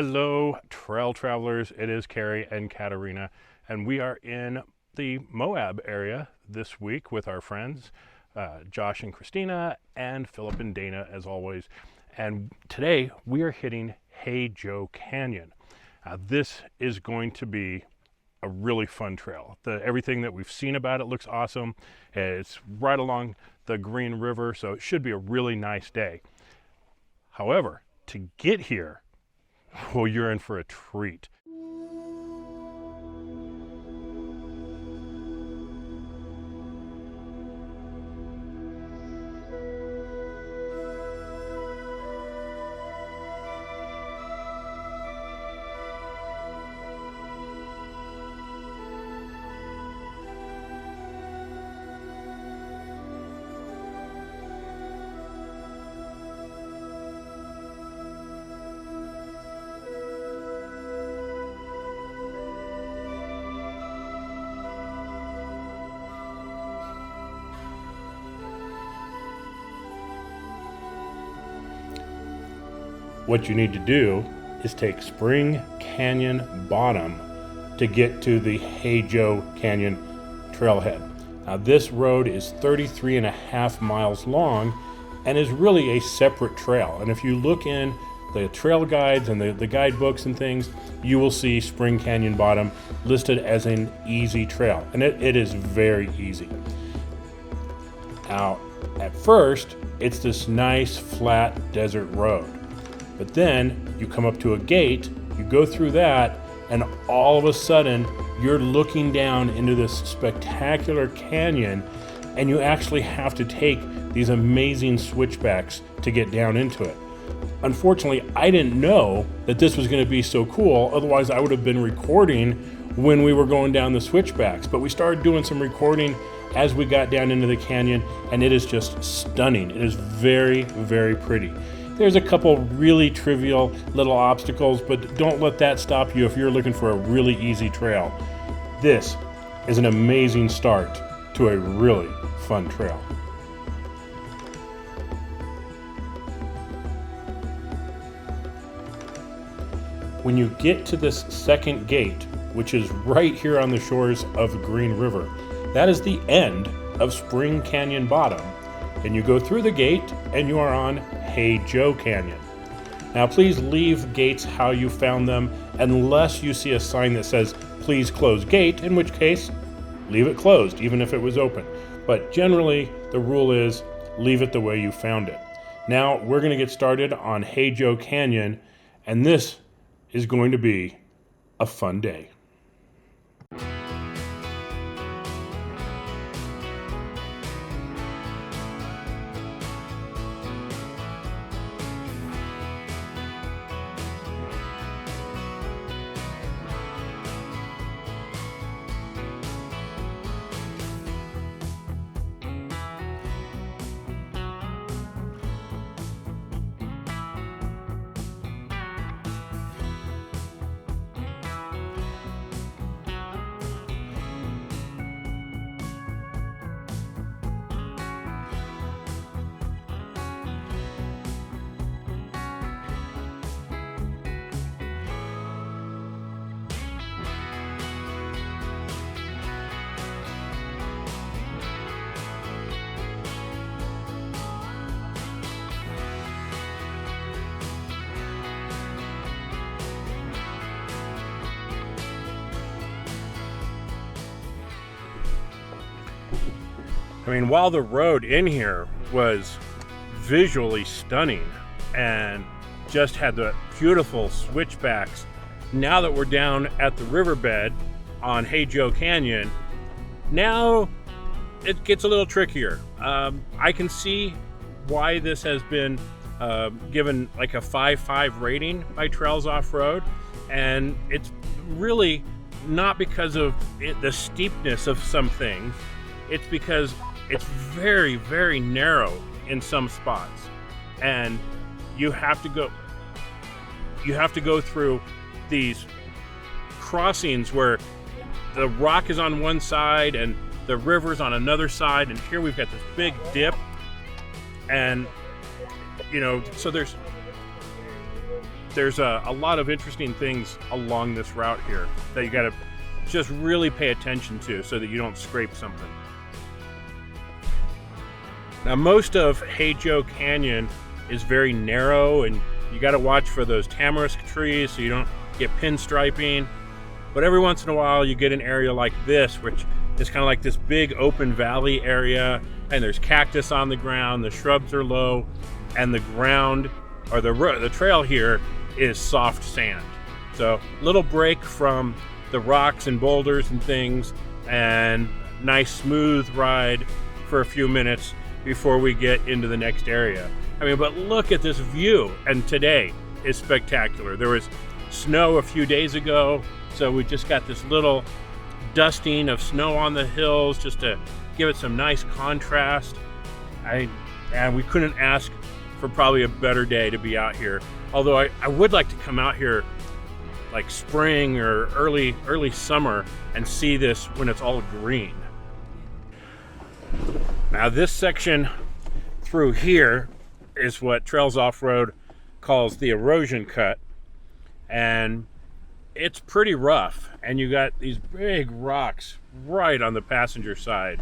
Hello, trail travelers. It is Carrie and Katarina, and we are in the Moab area this week with our friends, Josh and Christina, and Philip and Dana, as always. And today we are hitting Hey Joe Canyon. This is going to be a really fun trail. Everything that we've seen about it looks awesome. It's right along the Green River, so it should be a really nice day. However, to get here, well, you're in for a treat. What you need to do is take Spring Canyon Bottom to get to the Hey Joe Canyon trailhead. Now this road is 33.5 miles long and is really a separate trail. And if you look in the trail guides and the guidebooks and things, you will see Spring Canyon Bottom listed as an easy trail. And it is very easy. Now, at first, it's this nice flat desert road. But then you come up to a gate, you go through that, and all of a sudden you're looking down into this spectacular canyon, and you actually have to take these amazing switchbacks to get down into it. Unfortunately, I didn't know that this was going to be so cool, otherwise I would have been recording when we were going down the switchbacks. But we started doing some recording as we got down into the canyon, and it is just stunning. It is very, very pretty. There's a couple really trivial little obstacles, but don't let that stop you if you're looking for a really easy trail. This is an amazing start to a really fun trail. When you get to this second gate, which is right here on the shores of the Green River, that is the end of Spring Canyon Bottom. And you go through the gate and you are on Hey Joe Canyon. Now please leave gates how you found them unless you see a sign that says please close gate, in which case leave it closed even if it was open. But generally the rule is leave it the way you found it. Now we're going to get started on Hey Joe Canyon, and this is going to be a fun day. I mean, while the road in here was visually stunning and just had the beautiful switchbacks, now that we're down at the riverbed on Hey Joe Canyon, now it gets a little trickier. I can see why this has been given like a 5.5 rating by Trails Off-Road, and it's really not because of the steepness of some things. It's because it's very, very narrow in some spots, and you have to go through these crossings where the rock is on one side and the river's on another side, and here we've got this big dip, and you know, so there's there's a lot of interesting things along this route here that you got to just really pay attention to so that you don't scrape something. Now, most of Hey Joe Canyon is very narrow, and you got to watch for those tamarisk trees so you don't get pinstriping. But every once in a while you get an area like this, which is kind of like this big open valley area, and there's cactus on the ground, the shrubs are low, and the ground, or the trail here, is soft sand. So little break from the rocks and boulders and things, and nice smooth ride for a few minutes before we get into the next area. I mean, but look at this view, and today is spectacular. There was snow a few days ago, so we just got this little dusting of snow on the hills just to give it some nice contrast. And we couldn't ask for probably a better day to be out here. Although I would like to come out here like spring or early summer and see this when it's all green. Now this section through here is what Trails Off-Road calls the Erosion Cut, and it's pretty rough, and you got these big rocks right on the passenger side.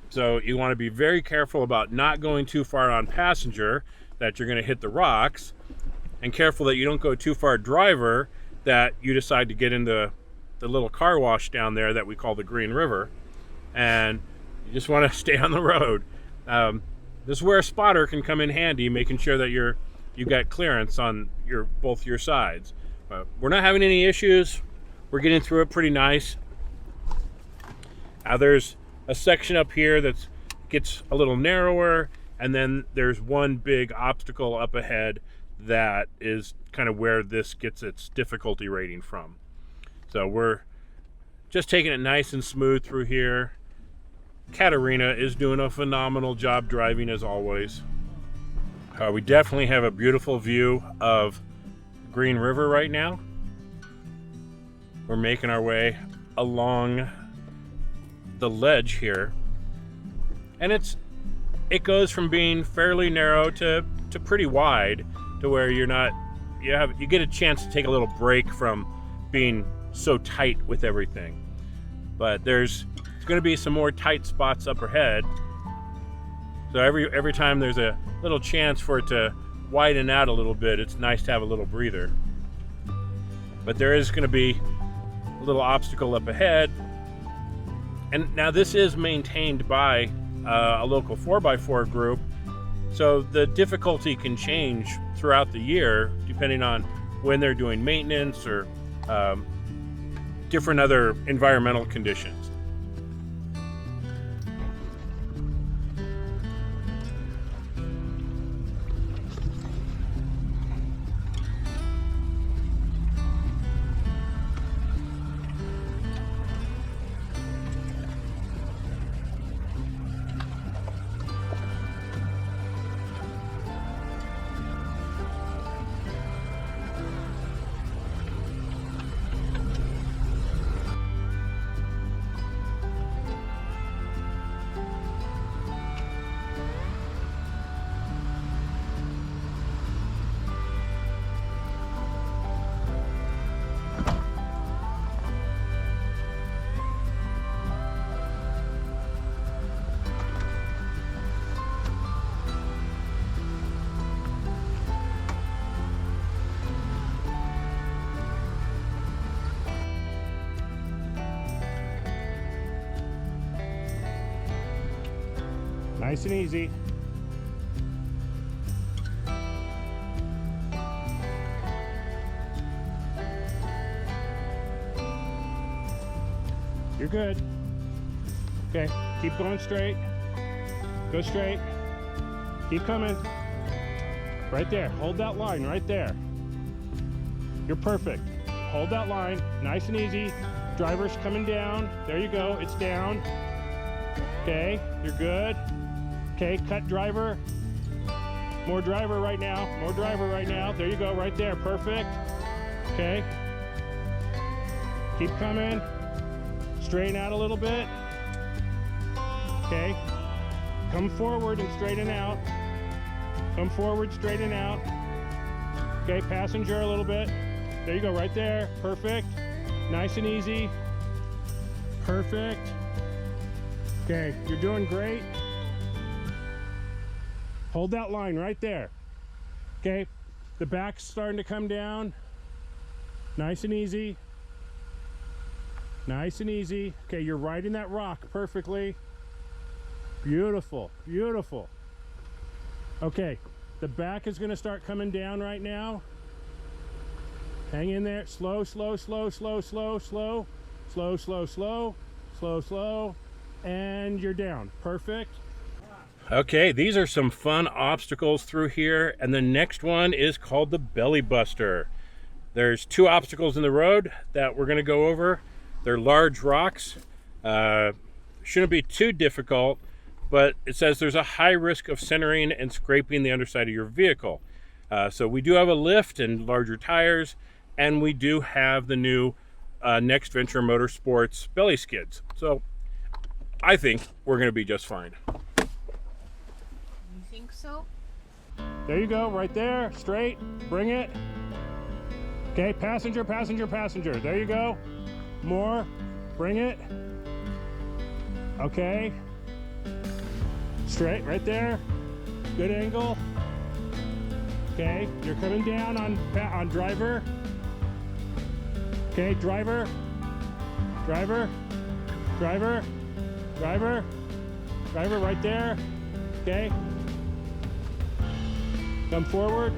So you want to be very careful about not going too far on passenger, that you're going to hit the rocks, and careful that you don't go too far driver, that you decide to get into the little car wash down there that we call the Green River, and you just want to stay on the road. This is where a spotter can come in handy, making sure that you got clearance on both your sides. We're not having any issues. We're getting through it pretty nice. Now there's a section up here that gets a little narrower, and then there's one big obstacle up ahead that is kind of where this gets its difficulty rating from. So we're just taking it nice and smooth through here. Katarina is doing a phenomenal job driving as always. We definitely have a beautiful view of Green River right now. We're making our way along the ledge here, and it goes from being fairly narrow to pretty wide, to where you get a chance to take a little break from being so tight with everything. But there's going to be some more tight spots up ahead, so every time there's a little chance for it to widen out a little bit, it's nice to have a little breather. But there is going to be a little obstacle up ahead, and now this is maintained by a local 4x4 group, so the difficulty can change throughout the year depending on when they're doing maintenance or different other environmental conditions. Nice and easy. You're good. Okay, keep going straight. Go straight. Keep coming. Right there. Hold that line right there. You're perfect. Hold that line. Nice and easy. Driver's coming down. There you go. It's down. Okay, you're good. Okay, cut driver. More driver right now. More driver right now. There you go, right there. Perfect. Okay. Keep coming. Straighten out a little bit. Okay. Come forward and straighten out. Come forward, straighten out. Okay, passenger a little bit. There you go, right there. Perfect. Nice and easy. Perfect. Okay, you're doing great. Hold that line right there. Okay, the back's starting to come down. Nice and easy. Nice and easy. Okay, you're riding that rock perfectly. Beautiful, beautiful. Okay, the back is going to start coming down right now. Hang in there. Slow, slow, slow, slow, slow, slow. Slow, slow, slow, slow, slow. And you're down. Perfect. Okay, these are some fun obstacles through here. And the next one is called the Belly Buster. There's 2 obstacles in the road that we're going to go over. They're large rocks. Shouldn't be too difficult, but it says there's a high risk of centering and scraping the underside of your vehicle. So we do have a lift and larger tires, and we do have the new Next Venture Motorsports belly skids. So I think we're going to be just fine. You think so? There you go, right there, straight, bring it. Okay, passenger, passenger, passenger. There you go. More, bring it. Okay. Straight, right there. Good angle. Okay, you're coming down on driver. Okay, driver, driver, driver, driver, driver right there. Okay. Come forward.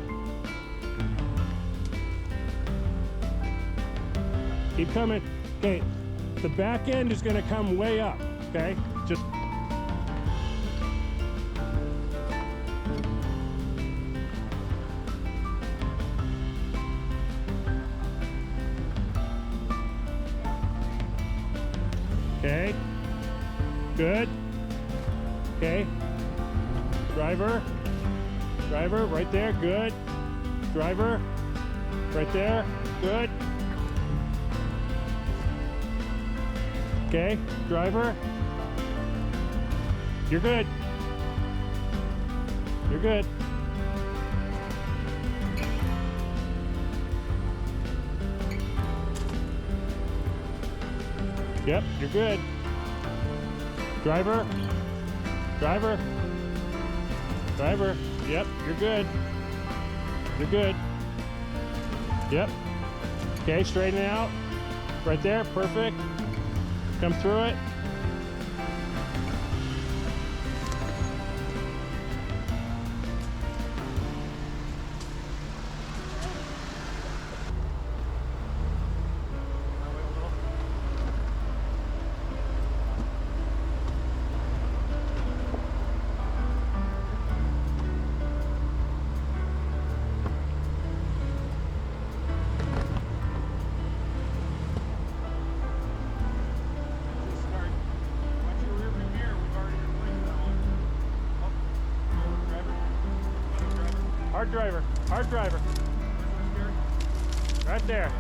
Keep coming. Okay, the back end is going to come way up. Okay, just. Okay, good. Okay, driver, driver right there, good. Driver, right there, good. Okay, driver, you're good. You're good. Yep, you're good. Driver, driver, driver, yep, you're good. You're good. Yep. Okay, straighten it out. Right there, perfect. Come through it. Hard driver, hard driver. Right there.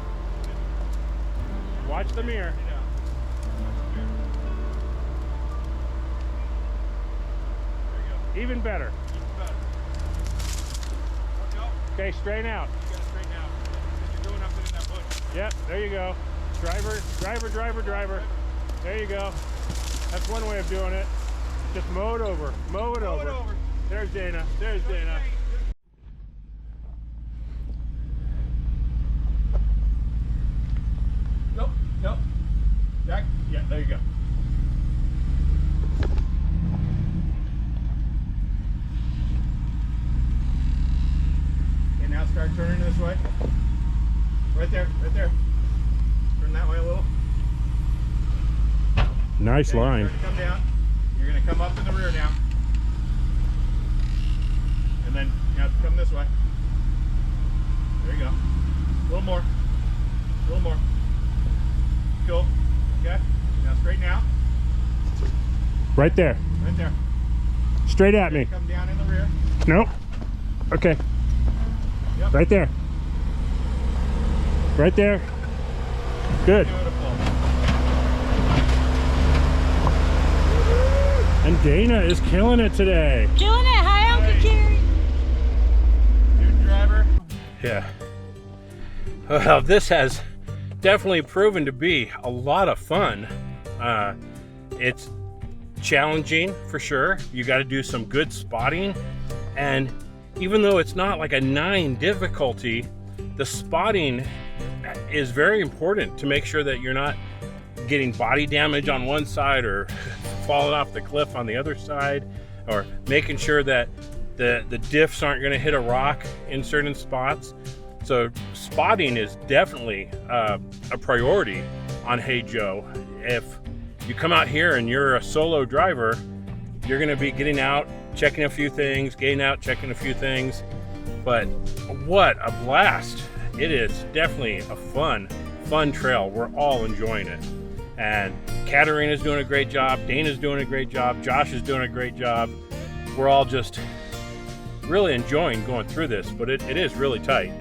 Watch the mirror. Even better. Okay, straighten out. You gotta straighten out. You're going up in that bush. Yep, there you go. Driver, driver, driver, driver. There you go. That's one way of doing it. Just mow it over. Mow it over. There's Dana. There's Dana. Nope, nope. Jack? Yeah, there you go. Okay, now start turning this way. Right there, right there. Turn that way a little. Nice Okay, line. start to come down. You're going to come up in the rear now. And then you have to come this way. There you go. A little more. A little more. Cool. Okay. Now straighten out. Right there. Right there. Straight at me. Come down in the rear. Nope. Okay. Yep. Right there. Right there. Good. Beautiful. And Dana is killing it today. Killing it. Hi, Uncle Carrie. Dude driver. Yeah. Well, this has definitely proven to be a lot of fun. It's challenging for sure. You got to do some good spotting, and even though it's not like a 9 difficulty, the spotting is very important to make sure that you're not getting body damage on one side or falling off the cliff on the other side, or making sure that the diffs aren't going to hit a rock in certain spots. So spotting is definitely a priority on Hey Joe. If you come out here and you're a solo driver, you're going to be getting out, checking a few things, getting out, checking a few things. But what a blast. It is definitely a fun trail. We're all enjoying it. And Katarina's doing a great job. Dana's doing a great job. Josh is doing a great job. We're all just really enjoying going through this, but it is really tight.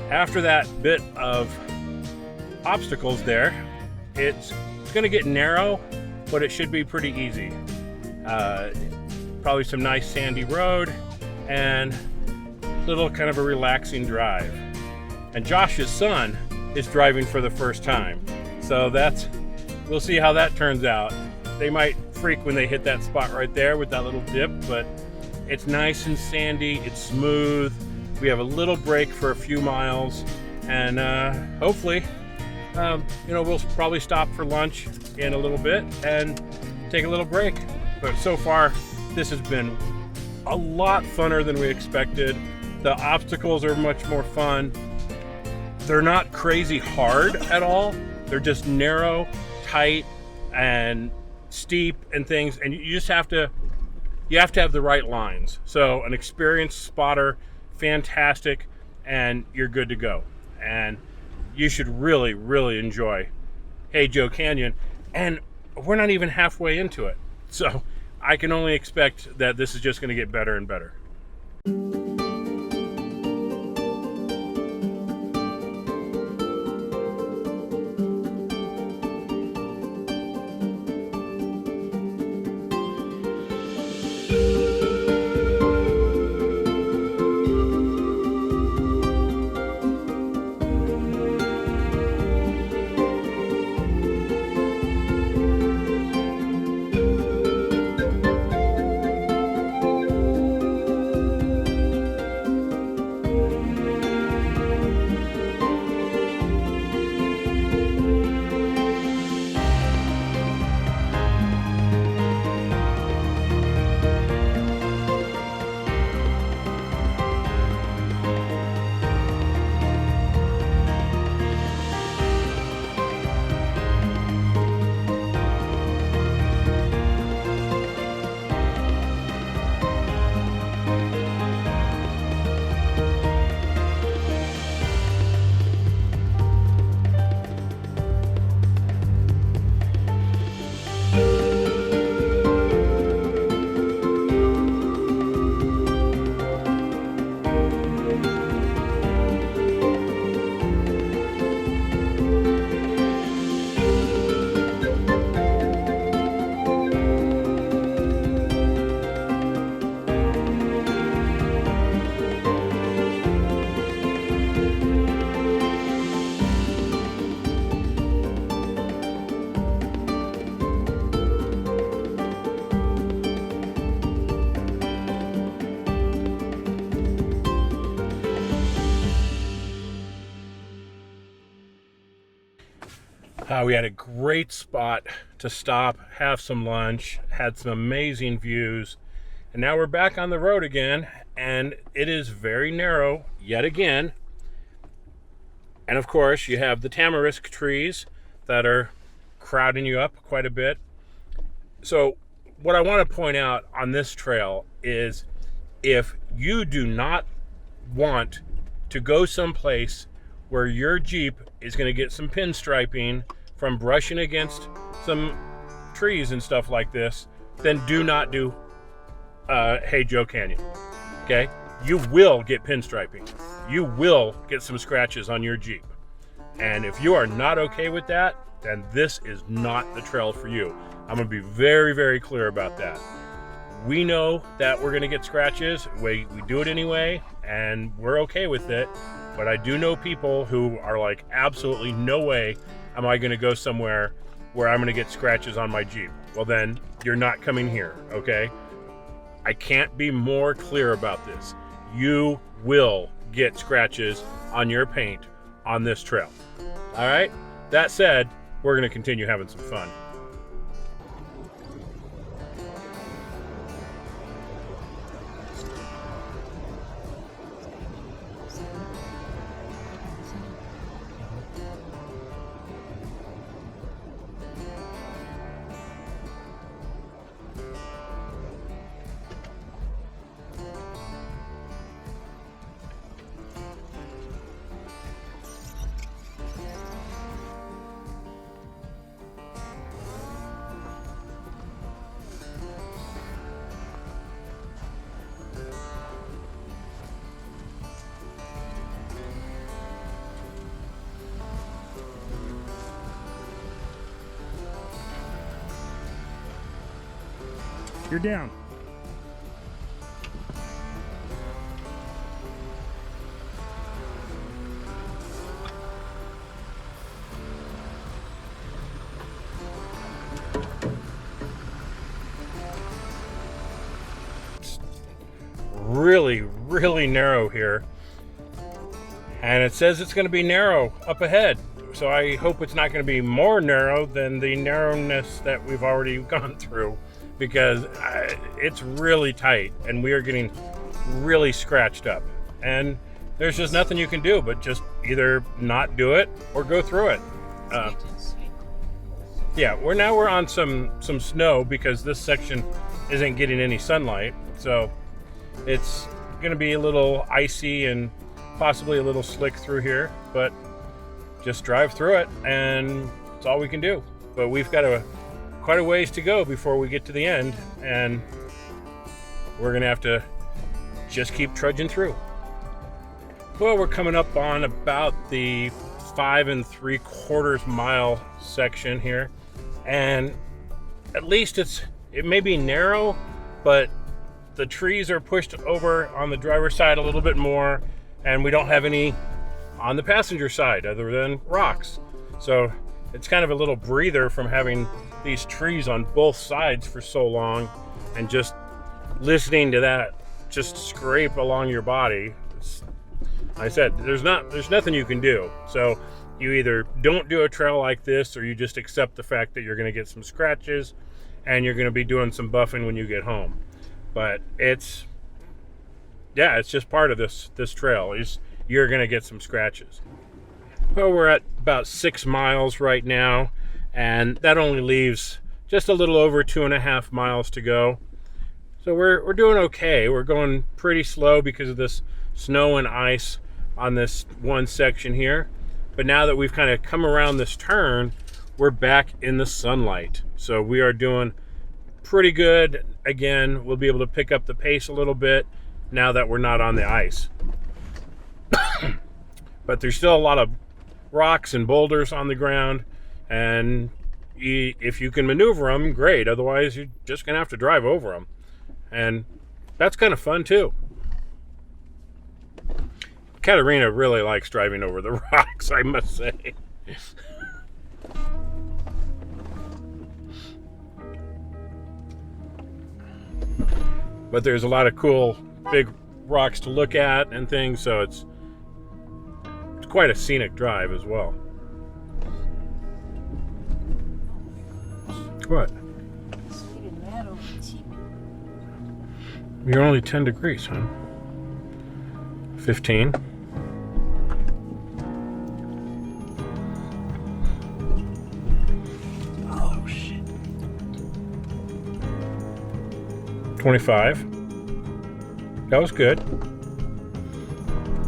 After that bit of obstacles there, it's going to get narrow, but it should be pretty easy. Probably some nice sandy road and little kind of a relaxing drive. And Josh's son is driving for the first time, so we'll see how that turns out. They might freak when they hit that spot right there with that little dip, but it's nice and sandy, it's smooth. We have a little break for a few miles, and hopefully we'll probably stop for lunch in a little bit and take a little break. But so far this has been a lot funner than we expected. The obstacles are much more fun. They're not crazy hard at all. They're just narrow, tight, and steep and things, and you have to have the right lines. So an experienced spotter, fantastic, and you're good to go. And you should really, really enjoy Hey Joe Canyon. And we're not even halfway into it, so I can only expect that this is just going to get better and better. We had a great spot to stop, have some lunch, had some amazing views, and now we're back on the road again, and it is very narrow yet again. And of course, you have the tamarisk trees that are crowding you up quite a bit. So what I want to point out on this trail is, if you do not want to go someplace where your Jeep is going to get some pinstriping from brushing against some trees and stuff like this, then do not do Hey Joe Canyon. Okay? You will get pinstriping. You will get some scratches on your Jeep. And if you are not okay with that, then this is not the trail for you. I'm going to be very, very clear about that. we know that we're gonna get scratches. We do it anyway, and we're okay with it. But I do know people who are like, absolutely no way am I gonna go somewhere where I'm gonna get scratches on my Jeep. Well then, you're not coming here, okay? I can't be more clear about this. You will get scratches on your paint on this trail. All right? That said, we're gonna continue having some fun. You're down. It's really narrow here. And it says it's going to be narrow up ahead. So I hope it's not going to be more narrow than the narrowness that we've already gone through, because it's really tight and we are getting really scratched up. And there's just nothing you can do but just either not do it or go through it. Yeah, we're on some snow because this section isn't getting any sunlight. So it's going to be a little icy and possibly a little slick through here, but just drive through it and it's all we can do. But we've got quite a ways to go before we get to the end, and we're gonna have to just keep trudging through. Well, we're coming up on about the 5 3/4 mile section here, and at least it may be narrow, but the trees are pushed over on the driver's side a little bit more, and we don't have any on the passenger side other than rocks. So it's kind of a little breather from having these trees on both sides for so long and just listening to that just scrape along your body. I said, there's nothing you can do. So you either don't do a trail like this, or you just accept the fact that you're going to get some scratches and you're going to be doing some buffing when you get home. But it's just part of this trail. You're going to get some scratches. Well, we're at about 6 miles right now, and that only leaves just a little over 2.5 miles to go. So we're doing okay. We're going pretty slow because of this snow and ice on this one section here. But now that we've kind of come around this turn, we're back in the sunlight. So we are doing pretty good. Again, we'll be able to pick up the pace a little bit now that we're not on the ice. But there's still a lot of rocks and boulders on the ground, and if you can maneuver them, great. Otherwise, you're just gonna have to drive over them, and that's kind of fun too. Katarina really likes driving over the rocks, I must say. But there's a lot of cool big rocks to look at and things, so it's quite a scenic drive as well. What? You're only 10 degrees, huh? 15. Oh shit. 25. That was good.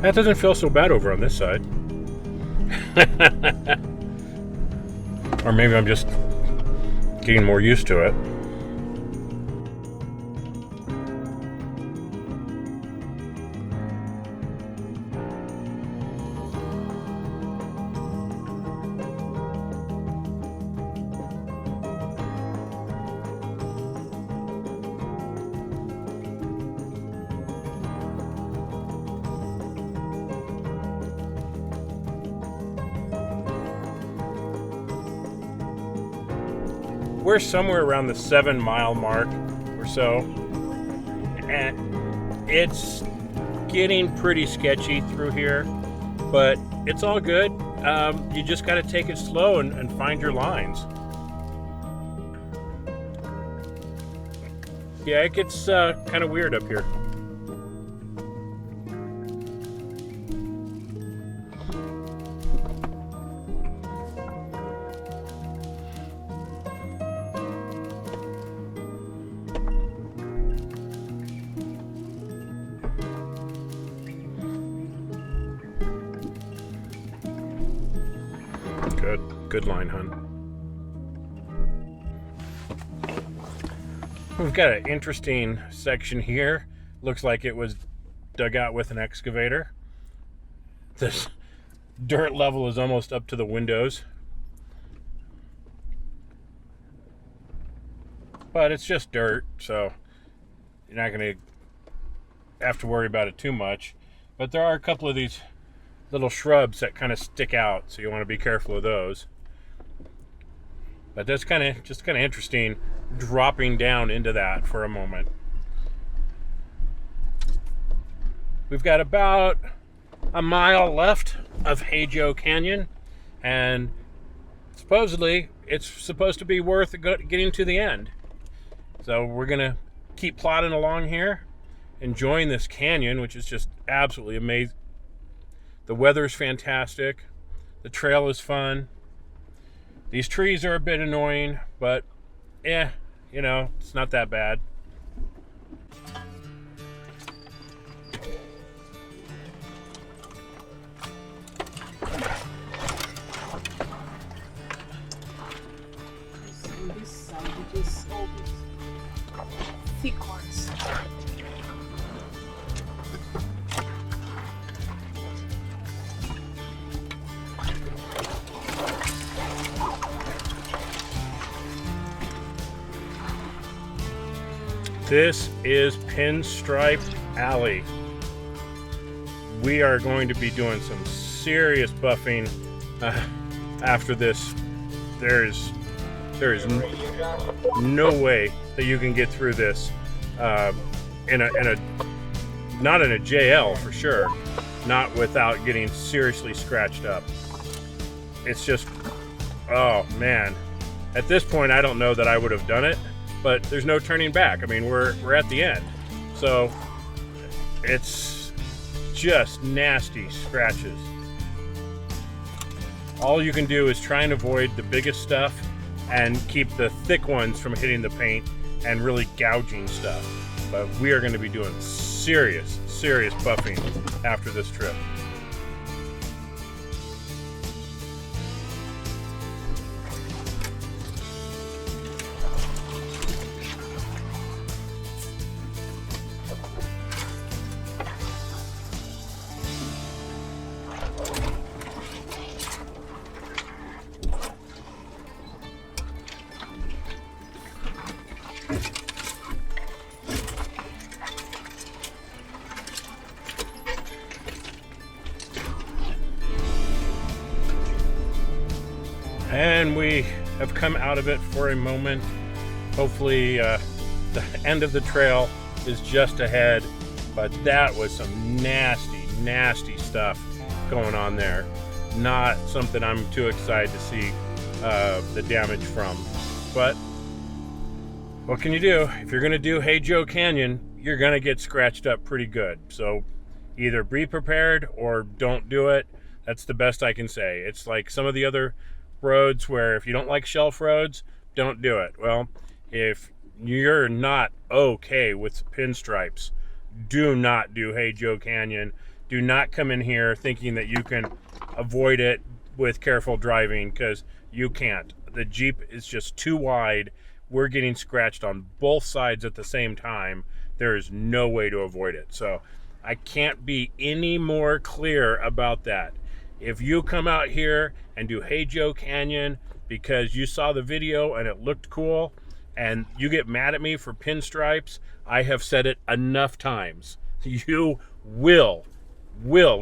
That doesn't feel so bad over on this side. Or maybe I'm just getting more used to it. we're somewhere around the 7-mile mark or so, and it's getting pretty sketchy through here, but it's all good. You just got to take it slow and find your lines. Yeah, it gets kind of weird up here. Good line, hun. We've got an interesting section here. Looks like it was dug out with an excavator. This dirt level is almost up to the windows. But it's just dirt, so you're not going to have to worry about it too much. But there are a couple of these little shrubs that kind of stick out, so you want to be careful of those. But that's just kind of interesting, dropping down into that for a moment. We've got about a mile left of Hey Joe Canyon, and supposedly it's supposed to be worth getting to the end. So we're gonna keep plodding along here, enjoying this canyon, which is just absolutely amazing. The weather's fantastic. The trail is fun. These trees are a bit annoying, but you know, it's not that bad. On this side, it is all these thick ones. This is Pinstripe Alley. We are going to be doing some serious buffing after this. There is no way that you can get through this not in a JL for sure, not without getting seriously scratched up. It's just, oh man, at this point I don't know that I would have done it, but there's no turning back. I mean, we're at the end, so it's just nasty scratches. All you can do is try and avoid the biggest stuff and keep the thick ones from hitting the paint and really gouging stuff. But we are going to be doing serious buffing after this trip. And we have come out of it for a moment. Hopefully the end of the trail is just ahead, but that was some nasty stuff going on there. Not something I'm too excited to see the damage from, but what can you do? If you're gonna do Hey Joe Canyon, you're gonna get scratched up pretty good. So either be prepared or don't do it. That's the best I can say. It's like some of the other roads where if you don't like shelf roads, don't do it. Well, if you're not okay with pinstripes, do not do Hey Joe Canyon. Do not come in here thinking that you can avoid it with careful driving, because you can't. The Jeep is just too wide. We're getting scratched on both sides at the same time. There is no way to avoid it. So I can't be any more clear about that. If you come out here and do Hey Joe Canyon because you saw the video and it looked cool, and you get mad at me for pinstripes, I have said it enough times. You will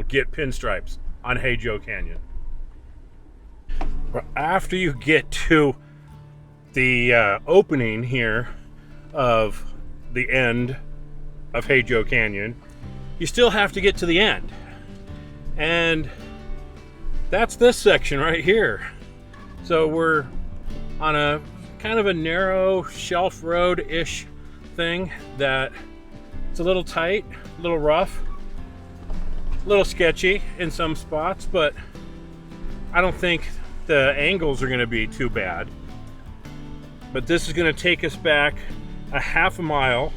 get pinstripes on Hey Joe Canyon. But after you get to the opening here of the end of Hajo Canyon, you still have to get to the end. And that's this section right here. So we're on a kind of a narrow shelf road-ish thing that it's a little tight, a little rough, a little sketchy in some spots, but I don't think the angles are going to be too bad. But this is going to take us back a half a mile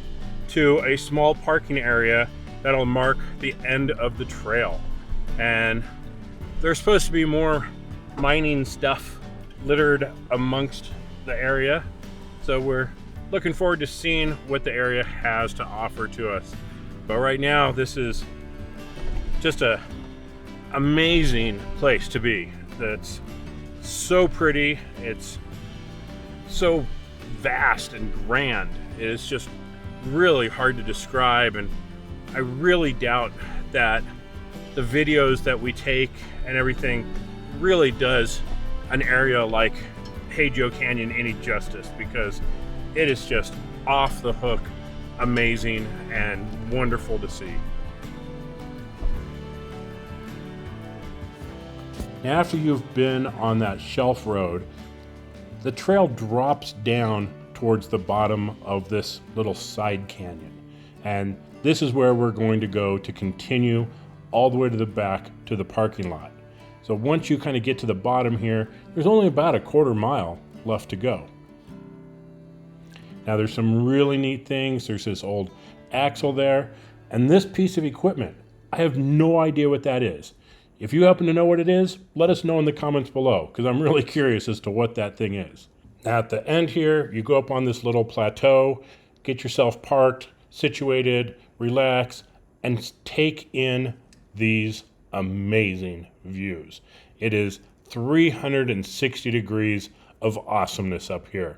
to a small parking area that'll mark the end of the trail. And there's supposed to be more mining stuff littered amongst the area. So we're looking forward to seeing what the area has to offer to us. But right now, this is just a amazing place to be. That's so pretty. It's so vast and grand. It is just really hard to describe, and I really doubt that the videos that we take and everything really does an area like Hajo Canyon any justice, because it is just off the hook amazing and wonderful to see. After you've been on that shelf road, the trail drops down towards the bottom of this little side canyon. And this is where we're going to go to continue all the way to the back to the parking lot. So once you kind of get to the bottom here, there's only about a quarter mile left to go. Now there's some really neat things. There's this old axle there, and this piece of equipment, I have no idea what that is. If you happen to know what it is, let us know in the comments below, because I'm really curious as to what that thing is. Now at the end here, you go up on this little plateau, get yourself parked, situated, relax, and take in these amazing views. It is 360 degrees of awesomeness up here.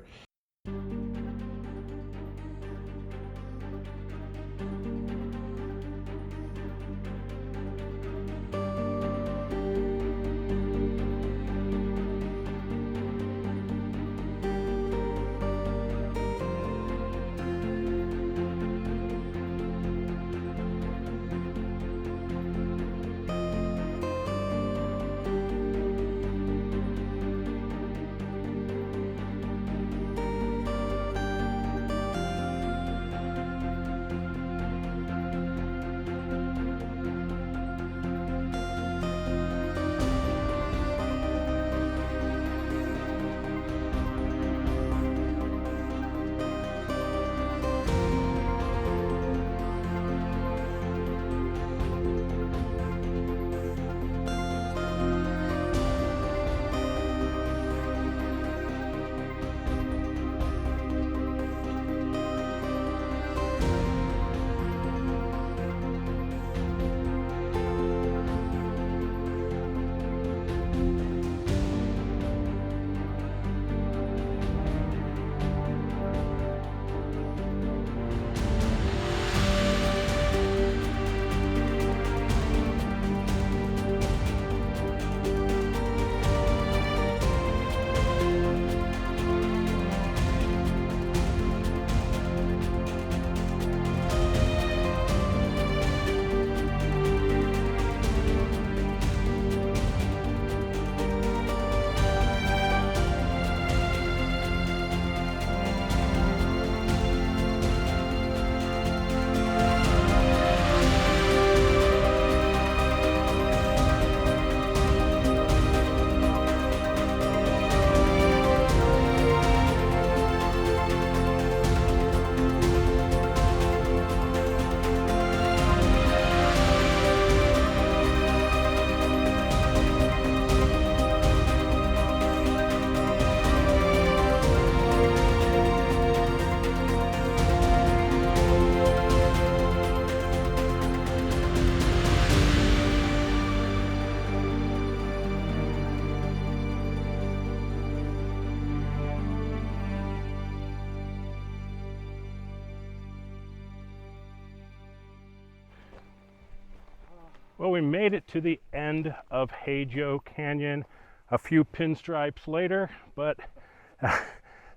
Well, we made it to the end of Hajo Canyon a few pinstripes later, but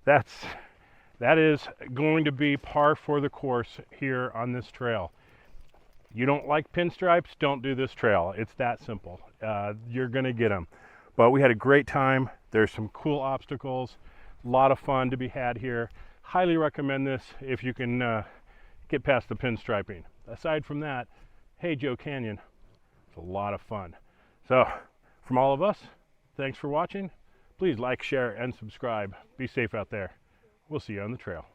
that is going to be par for the course here on this trail. You don't like pinstripes, don't do this trail. It's that simple. You're gonna get them. But we had a great time. There's some cool obstacles, a lot of fun to be had here. Highly recommend this if you can get past the pinstriping. Aside from that, hey Joe Canyon, it's a lot of fun. So from all of us, thanks for watching. Please like, share, and subscribe. Be safe out there. We'll see you on the trail.